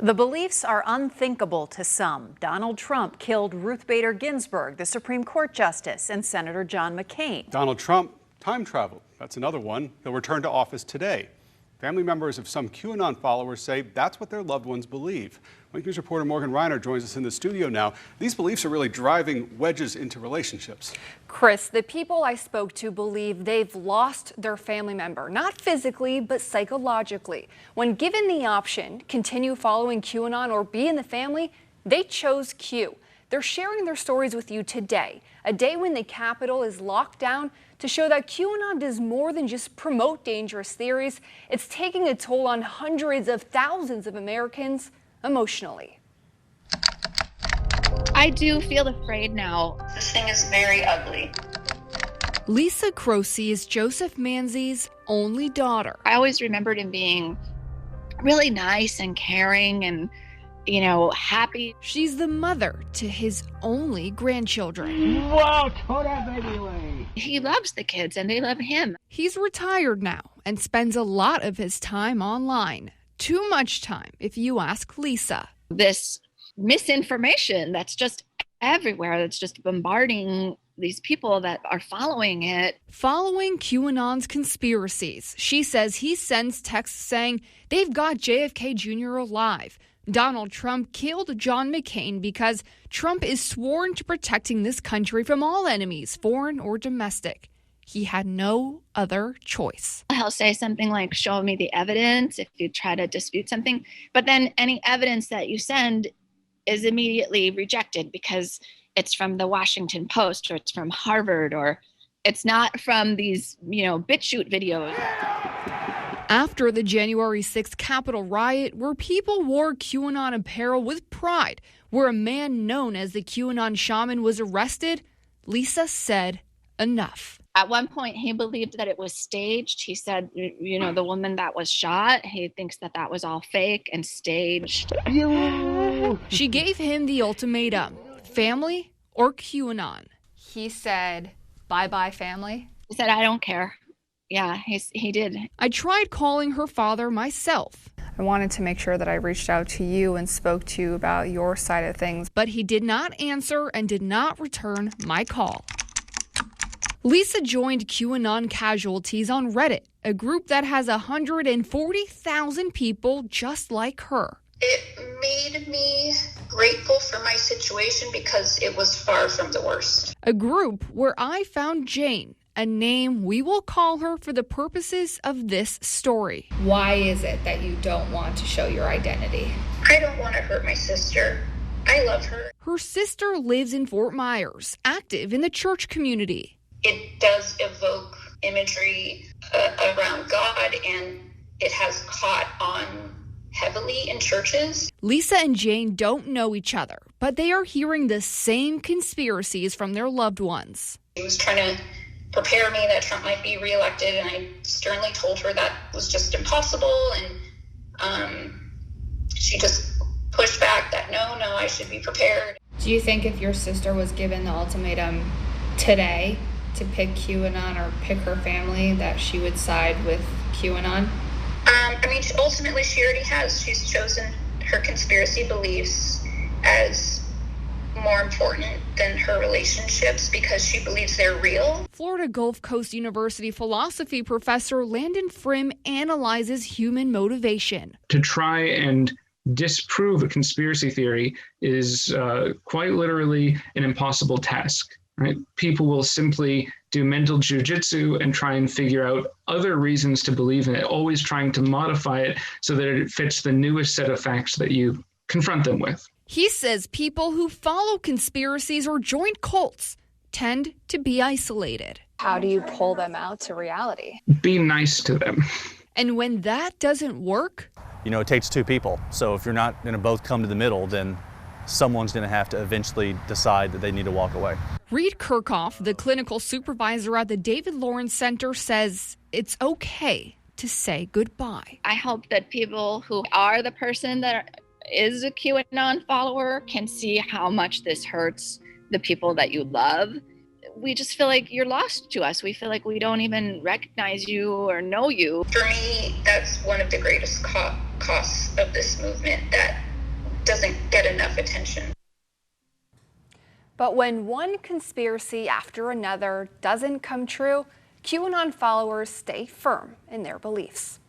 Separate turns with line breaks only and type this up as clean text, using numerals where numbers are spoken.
The beliefs are unthinkable to some. Donald Trump killed Ruth Bader Ginsburg, the Supreme Court Justice, and Senator John McCain.
Donald Trump time traveled. That's another one. He'll return to office today. Family members of some QAnon followers say that's what their loved ones believe. Wink News reporter Morgan Rynor joins us in the studio now. These beliefs are really driving wedges into relationships.
Chris, the people I spoke to believe they've lost their family member, not physically, but psychologically. When given the option, continue following QAnon or be in the family, they chose Q. They're sharing their stories with you today, a day when the Capitol is locked down to show that QAnon does more than just promote dangerous theories. It's taking a toll on hundreds of thousands of Americans emotionally.
I do feel afraid now.
This thing is very ugly.
Lisa Croce is Joseph Manzi's only daughter.
I always remembered him being really nice and caring and, happy.
She's the mother to his only grandchildren.
Wow, throw that baby away.
He loves the kids and they love him.
He's retired now and spends a lot of his time online. Too much time, if you ask Lisa.
This misinformation that's just everywhere, that's just bombarding these people that are following it.
Following QAnon's conspiracies, she says he sends texts saying they've got JFK Jr. alive. Donald Trump killed John McCain because Trump is sworn to protecting this country from all enemies, foreign or domestic. He had no other choice.
He'll say something like, show me the evidence if you try to dispute something. But then any evidence that you send is immediately rejected because it's from the Washington Post or it's from Harvard or it's not from these, BitChute videos.
After the January 6th Capitol riot, where people wore QAnon apparel with pride, where a man known as the QAnon shaman was arrested, Lisa said enough.
At one point, he believed that it was staged. He said, the woman that was shot, he thinks that was all fake and staged.
She gave him the ultimatum, family or QAnon. He said, bye-bye, family.
He said, I don't care. Yeah, he did.
I tried calling her father myself. I wanted to make sure that I reached out to you and spoke to you about your side of things, but he did not answer and did not return my call. Lisa joined QAnon Casualties on Reddit, a group that has 140,000 people just like her.
It made me grateful for my situation because it was far from the worst.
A group where I found Jane, a name we will call her for the purposes of this story. Why is it that you don't want to show your identity?
I don't want to hurt my sister. I love her.
Her sister lives in Fort Myers, active in the church community.
It does evoke imagery around God, and it has caught on heavily in churches.
Lisa and Jane don't know each other, but they are hearing the same conspiracies from their loved ones.
He was trying to prepare me that Trump might be reelected, and I sternly told her that was just impossible, and she just pushed back that no, I should be prepared.
Do you think if your sister was given the ultimatum today to pick QAnon or pick her family, that she would side with QAnon?
Ultimately she already has. She's chosen her conspiracy beliefs as more important than her relationships because she believes they're real.
Florida Gulf Coast University philosophy professor Landon Frim analyzes human motivation.
To try and disprove a conspiracy theory is quite literally an impossible task. Right? People will simply do mental jujitsu and try and figure out other reasons to believe in it, always trying to modify it so that it fits the newest set of facts that you confront them with.
He says people who follow conspiracies or join cults tend to be isolated. How do you pull them out to reality?
Be nice to them.
And when that doesn't work?
It takes two people. So if you're not going to both come to the middle, then someone's going to have to eventually decide that they need to walk away.
Reed Kirchhoff, the clinical supervisor at the David Lawrence Center, says it's okay to say goodbye.
I hope that people who are the person that is a QAnon follower can see how much this hurts the people that you love. We just feel like you're lost to us. We feel like we don't even recognize you or know you.
For me, that's one of the greatest costs of this movement, that doesn't get enough attention.
But when one conspiracy after another doesn't come true, QAnon followers stay firm in their beliefs.